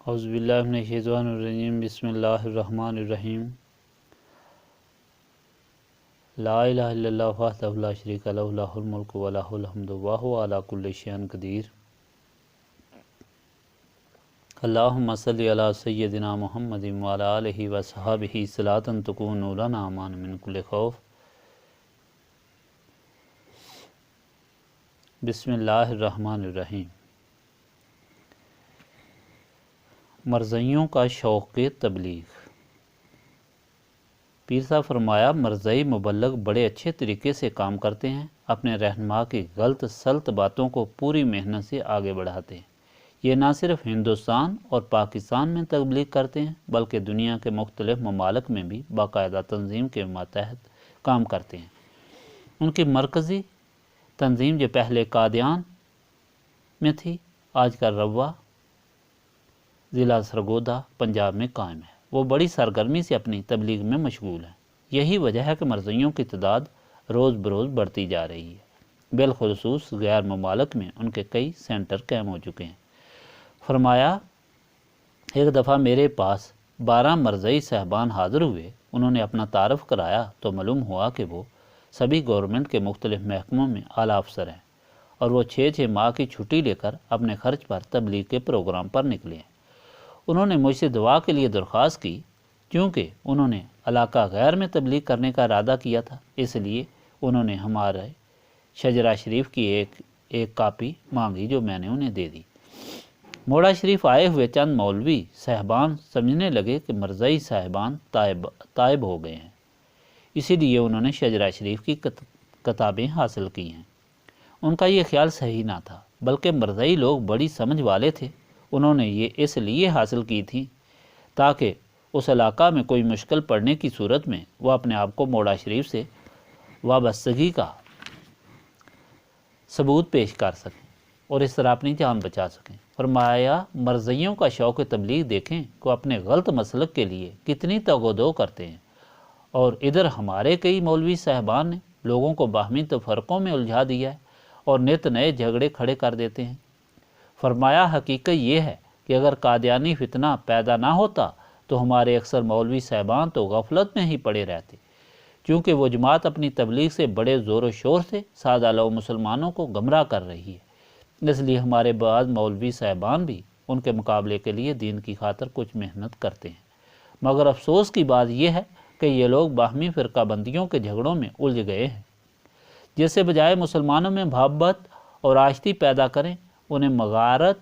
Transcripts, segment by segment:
اعوذ باللہ من الشیطان الرجیم بسم اللہ الرحمن الرحیم لا الہ الا اللہ وحدہ لا شریک لہ لہ الملک و لہ الحمد وہو علی کل شیء قدیر۔ اللہم صلی علی سیدنا محمد وعلی آلہ وصحبہ صلاۃ تکون لنا امان من کل خوف۔ بسم اللہ الرحمن الرحیم۔ مرزائیوں کا شوق تبلیغ۔ پیر صاحب فرمایا، مرزائی مبلغ بڑے اچھے طریقے سے کام کرتے ہیں، اپنے رہنما کی غلط سلط باتوں کو پوری محنت سے آگے بڑھاتے ہیں۔ یہ نہ صرف ہندوستان اور پاکستان میں تبلیغ کرتے ہیں بلکہ دنیا کے مختلف ممالک میں بھی باقاعدہ تنظیم کے ماتحت کام کرتے ہیں۔ ان کی مرکزی تنظیم جو پہلے قادیان میں تھی، آج کل روا ضلع سرگودا پنجاب میں قائم ہے۔ وہ بڑی سرگرمی سے اپنی تبلیغ میں مشغول ہیں۔ یہی وجہ ہے کہ مرزائیوں کی تعداد روز بروز بڑھتی جا رہی ہے۔ بالخصوص غیر ممالک میں ان کے کئی سینٹر قائم ہو چکے ہیں۔ فرمایا، ایک دفعہ میرے پاس 12 مرزائی صاحبان حاضر ہوئے۔ انہوں نے اپنا تعارف کرایا تو معلوم ہوا کہ وہ سبھی گورنمنٹ کے مختلف محکموں میں اعلیٰ افسر ہیں اور وہ 6 ماہ کی چھٹی لے کر اپنے خرچ پر تبلیغ کے پروگرام پر نکلے ہیں۔ انہوں نے مجھ سے دعا کے لیے درخواست کی، کیونکہ انہوں نے علاقہ غیر میں تبلیغ کرنے کا ارادہ کیا تھا۔ اس لیے انہوں نے ہمارے شجرہ شریف کی ایک کاپی مانگی جو میں نے انہیں دے دی۔ موڑا شریف آئے ہوئے چند مولوی صاحبان سمجھنے لگے کہ مرزائی صاحبان تائب ہو گئے ہیں، اسی لیے انہوں نے شجرہ شریف کی کتابیں حاصل کی ہیں۔ ان کا یہ خیال صحیح نہ تھا، بلکہ مرزائی لوگ بڑی سمجھ والے تھے۔ انہوں نے یہ اس لیے حاصل کی تھی تاکہ اس علاقہ میں کوئی مشکل پڑنے کی صورت میں وہ اپنے آپ کو موڑا شریف سے وابستگی کا ثبوت پیش کر سکیں اور اس طرح اپنی جان بچا سکیں۔ فرمایا، مرزائیوں کا شوق تبلیغ دیکھیں کہ اپنے غلط مسلک کے لیے کتنی تگ و دو کرتے ہیں، اور ادھر ہمارے کئی مولوی صاحبان نے لوگوں کو باہمی تفرقوں میں الجھا دیا ہے اور نت نئے جھگڑے کھڑے کر دیتے ہیں۔ فرمایا، حقیقت یہ ہے کہ اگر قادیانی فتنہ پیدا نہ ہوتا تو ہمارے اکثر مولوی صاحبان تو غفلت میں ہی پڑے رہتے، کیونکہ وہ جماعت اپنی تبلیغ سے بڑے زور و شور سے سادہ لو مسلمانوں کو گمراہ کر رہی ہے۔ اس لیے ہمارے بعض مولوی صاحبان بھی ان کے مقابلے کے لیے دین کی خاطر کچھ محنت کرتے ہیں، مگر افسوس کی بات یہ ہے کہ یہ لوگ باہمی فرقہ بندیوں کے جھگڑوں میں الجھ گئے ہیں۔ جس سے بجائے مسلمانوں میں محبت اور آشتی پیدا کریں، انہیں مغارت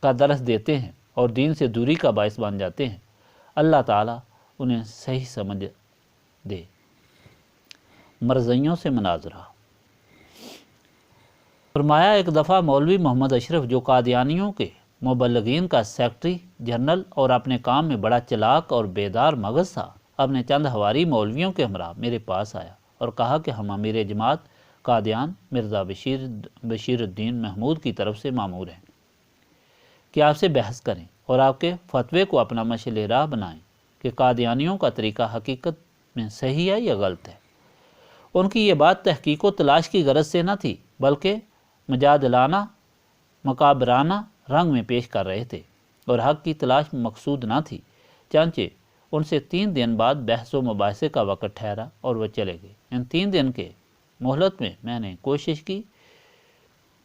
کا درس دیتے ہیں اور دین سے دوری کا باعث بن جاتے ہیں۔ اللہ تعالیٰ انہیں صحیح سمجھ دے۔ مرزائیوں سے مناظرہ۔ فرمایا، ایک دفعہ مولوی محمد اشرف جو قادیانیوں کے مبلغین کا سیکرٹری جنرل اور اپنے کام میں بڑا چلاک اور بیدار مغز تھا، اپنے چند ہواری مولویوں کے ہمراہ میرے پاس آیا اور کہا کہ ہم امیر جماعت قادیان مرزا بشیر الدین محمود کی طرف سے مامور ہیں کہ آپ سے بحث کریں اور آپ کے فتوے کو اپنا مشعل راہ بنائیں کہ قادیانیوں کا طریقہ حقیقت میں صحیح ہے یا غلط ہے۔ ان کی یہ بات تحقیق و تلاش کی غرض سے نہ تھی، بلکہ مجادلانہ مکابرانہ رنگ میں پیش کر رہے تھے اور حق کی تلاش مقصود نہ تھی۔ چنانچہ ان سے 3 دن بعد بحث و مباحثے کا وقت ٹھہرا اور وہ چلے گئے۔ ان 3 دن کے مہلت میں نے کوشش کی،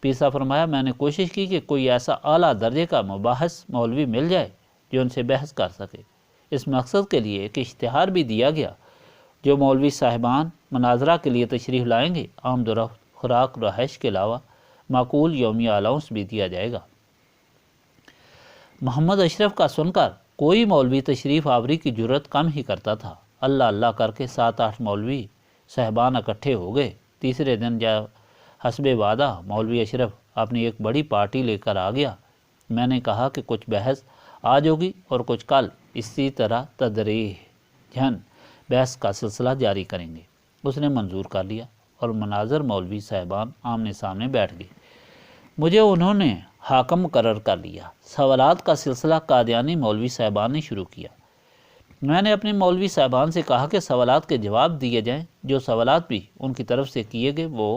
پیر صاحب فرمایا، میں نے کوشش کی کہ کوئی ایسا اعلیٰ درجے کا مباحث مولوی مل جائے جو ان سے بحث کر سکے۔ اس مقصد کے لیے ایک اشتہار بھی دیا گیا، جو مولوی صاحبان مناظرہ کے لیے تشریف لائیں گے آمد و رفت، خوراک رہائش کے علاوہ معقول یومیہ الاؤنس بھی دیا جائے گا۔ محمد اشرف کا سن کر کوئی مولوی تشریف آوری کی جرت کم ہی کرتا تھا۔ اللہ اللہ کر کے 7-8 مولوی صاحبان اکٹھے ہو گئے۔ تیسرے دن جب حسب وعدہ مولوی اشرف اپنی ایک بڑی پارٹی لے کر آ گیا، میں نے کہا کہ کچھ بحث آج ہوگی اور کچھ کل، اسی طرح تدریجاً بحث کا سلسلہ جاری کریں گے۔ اس نے منظور کر لیا اور مناظر مولوی صاحبان آمنے سامنے بیٹھ گئے۔ مجھے انہوں نے حاکم مقرر کر لیا۔ سوالات کا سلسلہ قادیانی مولوی صاحبان نے شروع کیا۔ میں نے اپنے مولوی صاحبان سے کہا کہ سوالات کے جواب دیے جائیں۔ جو سوالات بھی ان کی طرف سے کیے گئے وہ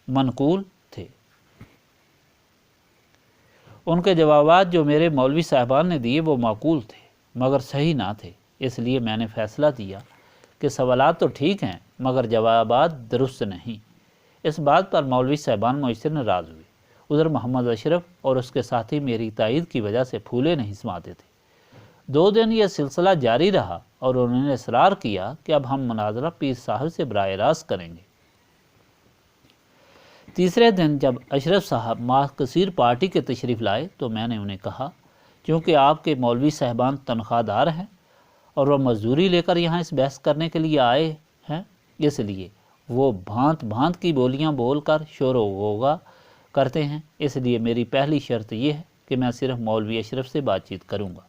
منقول تھے۔ ان کے جوابات جو میرے مولوی صاحبان نے دیے وہ معقول تھے مگر صحیح نہ تھے، اس لیے میں نے فیصلہ دیا کہ سوالات تو ٹھیک ہیں مگر جوابات درست نہیں۔ اس بات پر مولوی صاحبان مجھ سے ناراض ہوئے۔ ادھر محمد اشرف اور اس کے ساتھی میری تائید کی وجہ سے پھولے نہیں سماتے تھے۔ 2 دن یہ سلسلہ جاری رہا اور انہوں نے اصرار کیا کہ اب ہم مناظرہ پیر صاحب سے براہ راست کریں گے۔ تیسرے دن جب اشرف صاحب ماہ کثیر پارٹی کے تشریف لائے تو میں نے انہیں کہا، چونکہ آپ کے مولوی صاحبان تنخواہ دار ہیں اور وہ مزدوری لے کر یہاں اس بحث کرنے کے لیے آئے ہیں، اس لیے وہ بھانت بھانت کی بولیاں بول کر شور و غوغا کرتے ہیں، اس لیے میری پہلی شرط یہ ہے کہ میں صرف مولوی اشرف سے بات چیت کروں گا۔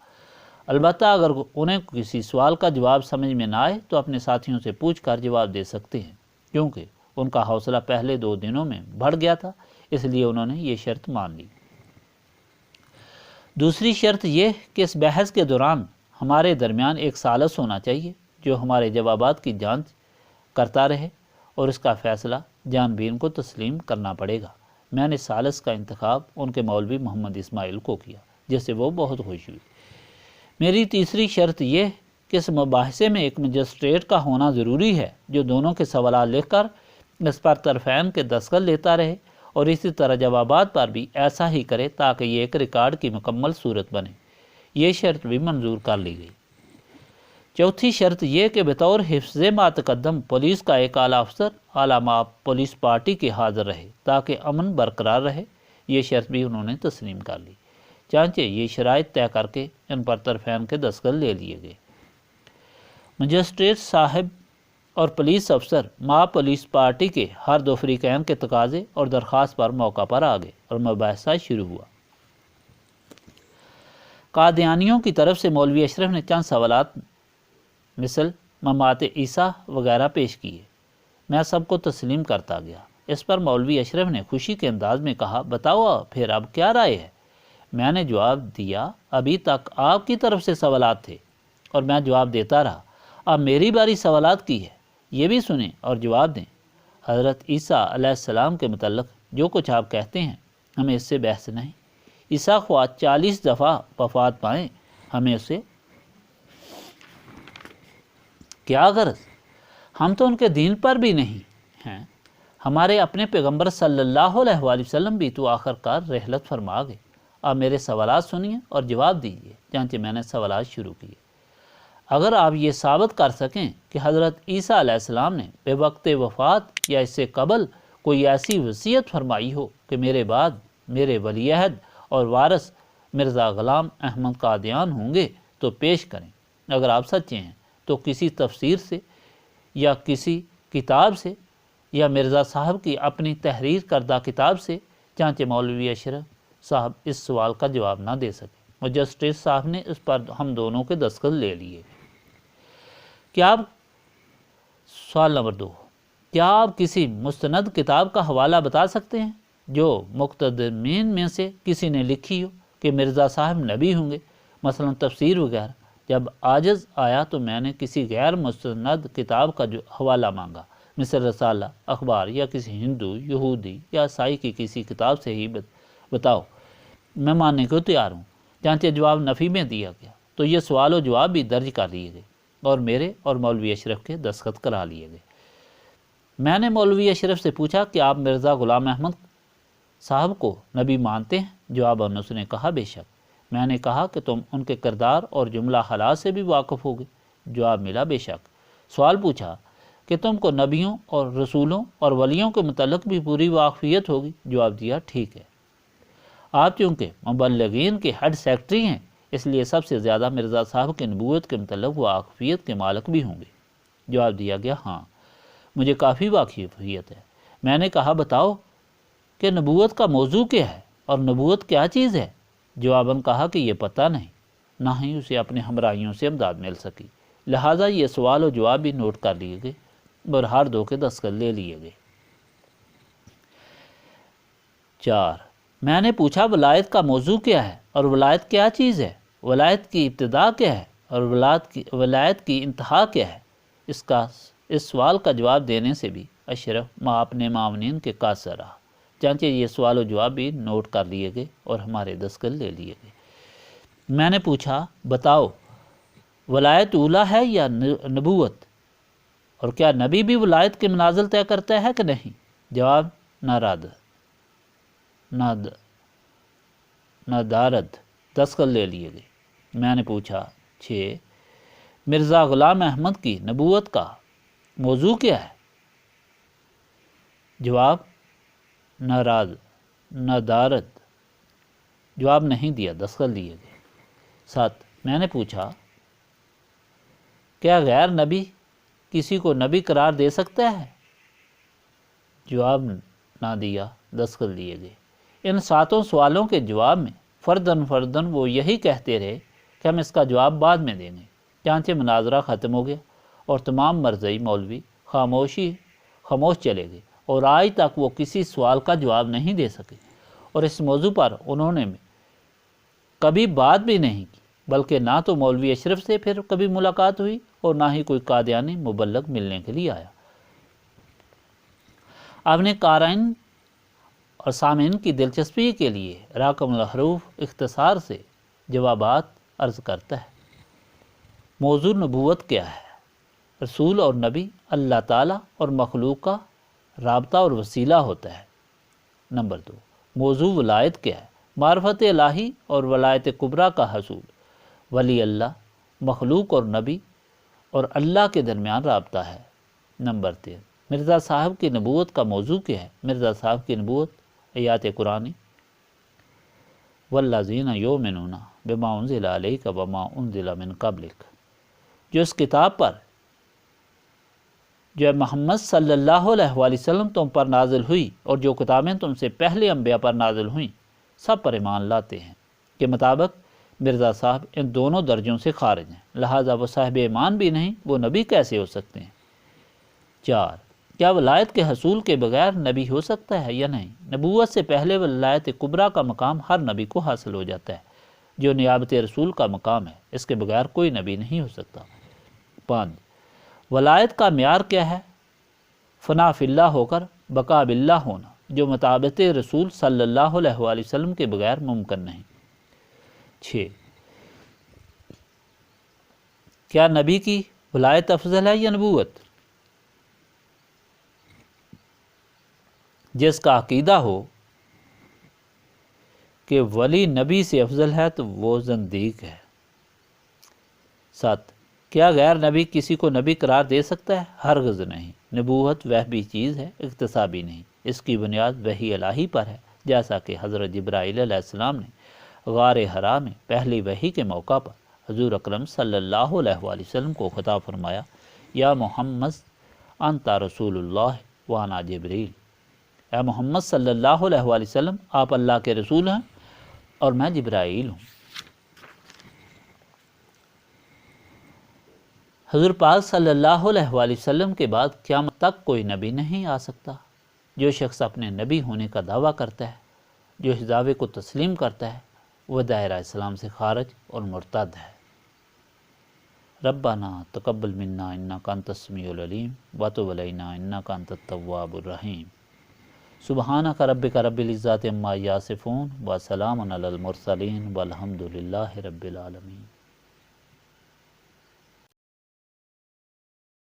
البتہ اگر انہیں کسی سوال کا جواب سمجھ میں نہ آئے تو اپنے ساتھیوں سے پوچھ کر جواب دے سکتے ہیں، کیونکہ ان کا حوصلہ پہلے 2 دنوں میں بڑھ گیا تھا، اس لیے انہوں نے یہ شرط مان لی۔ دوسری شرط یہ کہ اس بحث کے دوران ہمارے درمیان ایک ثالث ہونا چاہیے جو ہمارے جوابات کی جانچ کرتا رہے اور اس کا فیصلہ جان بین کو تسلیم کرنا پڑے گا۔ میں نے ثالث کا انتخاب ان کے مولوی محمد اسماعیل کو کیا، جس سے وہ بہت خوش ہوئی۔ میری تیسری شرط یہ کہ اس مباحثے میں ایک مجسٹریٹ کا ہونا ضروری ہے جو دونوں کے سوالات لکھ کر اس پر طرفین کے دستخط لیتا رہے اور اسی طرح جوابات پر بھی ایسا ہی کرے تاکہ یہ ایک ریکارڈ کی مکمل صورت بنے۔ یہ شرط بھی منظور کر لی گئی۔ چوتھی شرط یہ کہ بطور حفظ ما تقدم پولیس کا ایک اعلیٰ افسر اعلیٰ پولیس پارٹی کے حاضر رہے تاکہ امن برقرار رہے۔ یہ شرط بھی انہوں نے تسلیم کر لی، چانچہ یہ شرائط طے کر کے ان پر طرفین کے دستخط لے لیے گئے۔ مجسٹریٹ صاحب اور پولیس افسر پولیس پارٹی کے ہر 2 فریقین کے تقاضے اور درخواست پر موقع پر آ گئے اور مباحثہ شروع ہوا۔ قادیانیوں کی طرف سے مولوی اشرف نے چند سوالات مثل ممات عیسیٰ وغیرہ پیش کیے۔ میں سب کو تسلیم کرتا گیا۔ اس پر مولوی اشرف نے خوشی کے انداز میں کہا، بتاؤ پھر اب کیا رائے ہے؟ میں نے جواب دیا، ابھی تک آپ کی طرف سے سوالات تھے اور میں جواب دیتا رہا، اب میری باری سوالات کی ہے، یہ بھی سنیں اور جواب دیں۔ حضرت عیسیٰ علیہ السلام کے متعلق جو کچھ آپ کہتے ہیں ہمیں اس سے بحث نہیں۔ عیسیٰ خواہ 40 دفعہ وفات پائیں، ہمیں اسے کیا غرض؟ ہم تو ان کے دین پر بھی نہیں ہیں۔ ہمارے اپنے پیغمبر صلی اللہ علیہ وآلہ وسلم بھی تو آخر کار رحلت فرما گئے۔ آپ میرے سوالات سنیے اور جواب دیجیے۔ چنانچہ میں نے سوالات شروع کیے۔ اگر آپ یہ ثابت کر سکیں کہ حضرت عیسیٰ علیہ السلام نے بے وقت وفات یا اس سے قبل کوئی ایسی وصیت فرمائی ہو کہ میرے بعد میرے ولی عہد اور وارث مرزا غلام احمد قادیان ہوں گے تو پیش کریں۔ اگر آپ سچے ہیں تو کسی تفسیر سے یا کسی کتاب سے یا مرزا صاحب کی اپنی تحریر کردہ کتاب سے، چانچہ مولوی اشرف صاحب اس سوال کا جواب نہ دے سکے۔ مجسٹریٹ صاحب نے اس پر ہم دونوں کے دستخط لے لیے۔ سوال نمبر 2، کیا آپ کسی مستند کتاب کا حوالہ بتا سکتے ہیں جو مقتدمین میں سے کسی نے لکھی ہو کہ مرزا صاحب نبی ہوں گے، مثلا تفسیر وغیرہ؟ جب عاجز آیا تو میں نے کسی غیر مستند کتاب کا جو حوالہ مانگا، مثل رسالہ، اخبار یا کسی ہندو، یہودی یا عیسائی کی کسی کتاب سے ہی بتاؤ، میں ماننے کو تیار ہوں۔ چانچہ جواب نفی میں دیا گیا تو یہ سوال و جواب بھی درج کر لیے گئے اور میرے اور مولوی اشرف کے دستخط کرا لیے گئے۔ میں نے مولوی اشرف سے پوچھا کہ آپ مرزا غلام احمد صاحب کو نبی مانتے ہیں؟ جواباً اس نے کہا، بے شک۔ میں نے کہا کہ تم ان کے کردار اور جملہ حالات سے بھی واقف ہوگے؟ جواب ملا، بے شک۔ سوال پوچھا کہ تم کو نبیوں اور رسولوں اور ولیوں کے متعلق بھی پوری واقفیت ہوگی؟ جواب دیا، ٹھیک ہے۔ آپ چونکہ مبلغین کے ہیڈ سیکرٹری ہیں اس لیے سب سے زیادہ مرزا صاحب کے نبوت کے متعلق واقفیت کے مالک بھی ہوں گے؟ جواب دیا گیا، ہاں، مجھے کافی واقفیت ہے۔ میں نے کہا، بتاؤ کہ نبوت کا موضوع کیا ہے اور نبوت کیا چیز ہے؟ جواباً کہا کہ یہ پتہ نہیں، نہ ہی اسے اپنے ہمراہیوں سے امداد مل سکی، لہٰذا یہ سوال و جواب بھی نوٹ کر لیے گئے اور ہر 2 کے دستخط لے لیے گئے۔ 4، میں نے پوچھا ولایت کا موضوع کیا ہے اور ولایت کیا چیز ہے؟ ولایت کی ابتدا کیا ہے اور ولایت کی انتہا کیا ہے؟ اس سوال کا جواب دینے سے بھی اشرف اپنے معاونین کے قاصر رہا۔ چانچہ یہ سوال و جواب بھی نوٹ کر لیے گئے اور ہمارے دستخط لے لیے گئے۔ میں نے پوچھا بتاؤ ولایت اولیٰ ہے یا نبوت، اور کیا نبی بھی ولایت کے منازل طے کرتا ہے کہ نہیں؟ جواب نادارد، دستخط لے لیے گئے۔ میں نے پوچھا 6 مرزا غلام احمد کی نبوت کا موضوع کیا ہے؟ جواب نادارد، جواب نہیں دیا، دستخط لیے گئے۔ 7 میں نے پوچھا کیا غیر نبی کسی کو نبی قرار دے سکتا ہے؟ جواب نہ دیا، دستخط لیے گئے۔ ان 7 سوالوں کے جواب میں فرداً وہ یہی کہتے رہے کہ ہم اس کا جواب بعد میں دیں گے، چانچہ مناظرہ ختم ہو گیا اور تمام مرزائی مولوی خاموش چلے گئے اور آج تک وہ کسی سوال کا جواب نہیں دے سکے، اور اس موضوع پر انہوں نے کبھی بات بھی نہیں کی، بلکہ نہ تو مولوی اشرف سے پھر کبھی ملاقات ہوئی اور نہ ہی کوئی قادیانی مبلغ ملنے کے لیے آیا۔ آپ نے قارئین اور سامعین کی دلچسپی کے لیے رقم الحروف اختصار سے جوابات عرض کرتا ہے۔ موضوع نبوت کیا ہے؟ رسول اور نبی اللہ تعالیٰ اور مخلوق کا رابطہ اور وسیلہ ہوتا ہے۔ نمبر 2 موضوع ولایت کیا ہے؟ معرفت الہی اور ولایت کبریٰ کا حصول، ولی اللہ، مخلوق اور نبی اور اللہ کے درمیان رابطہ ہے۔ نمبر 3 مرزا صاحب کی نبوت کا موضوع کیا ہے؟ مرزا صاحب کی نبوت آیات قرآنی والذین یؤمنون بما انزل الیک وما انزل من قبلک، جو اس کتاب پر جو محمد صلی اللہ علیہ وآلہ وسلم تم پر نازل ہوئی اور جو کتابیں تم سے پہلے انبیاء پر نازل ہوئیں سب پر ایمان لاتے ہیں کے مطابق مرزا صاحب ان دونوں درجوں سے خارج ہیں، لہٰذا وہ صاحب ایمان بھی نہیں، وہ نبی کیسے ہو سکتے ہیں؟ 4 کیا ولایت کے حصول کے بغیر نبی ہو سکتا ہے یا نہیں؟ نبوت سے پہلے ولایت کبریٰ کا مقام ہر نبی کو حاصل ہو جاتا ہے، جو نیابت رسول کا مقام ہے، اس کے بغیر کوئی نبی نہیں ہو سکتا۔ 5 ولایت کا معیار کیا ہے؟ فنا فی اللہ ہو کر بقا باللہ ہونا، جو مطابق رسول صلی اللہ علیہ وآلہ وسلم کے بغیر ممکن نہیں۔ 6 کیا نبی کی ولایت افضل ہے یا نبوت؟ جس کا عقیدہ ہو کہ ولی نبی سے افضل ہے تو وہ زندیق ہے۔ 7 کیا غیر نبی کسی کو نبی قرار دے سکتا ہے؟ ہرگز نہیں۔ نبوت وہبی چیز ہے، اکتسابی نہیں، اس کی بنیاد وحی الہی پر ہے، جیسا کہ حضرت جبرائیل علیہ السلام نے غار حرا میں پہلی وحی کے موقع پر حضور اکرم صلی اللہ علیہ وآلہ وسلم کو خطاب فرمایا، یا محمد انت رسول اللہ وانا جبریل، اے محمد صلی اللہ علیہ وآلہ وسلم آپ اللہ کے رسول ہیں اور میں جبرائیل ہوں۔ حضور پاک صلی اللہ علیہ وآلہ وسلم کے بعد قیامت تک کوئی نبی نہیں آ سکتا۔ جو شخص اپنے نبی ہونے کا دعویٰ کرتا ہے، جو اس دعوے کو تسلیم کرتا ہے، وہ دائرہ اسلام سے خارج اور مرتد ہے۔ ربنا تقبل منا انک انت السمیع العلیم وتب علینا انک انت التواب الرحیم۔ سبحانک ربک رب العزۃ عما یصفون وسلام علی المرسلین والحمد للہ رب العالمین۔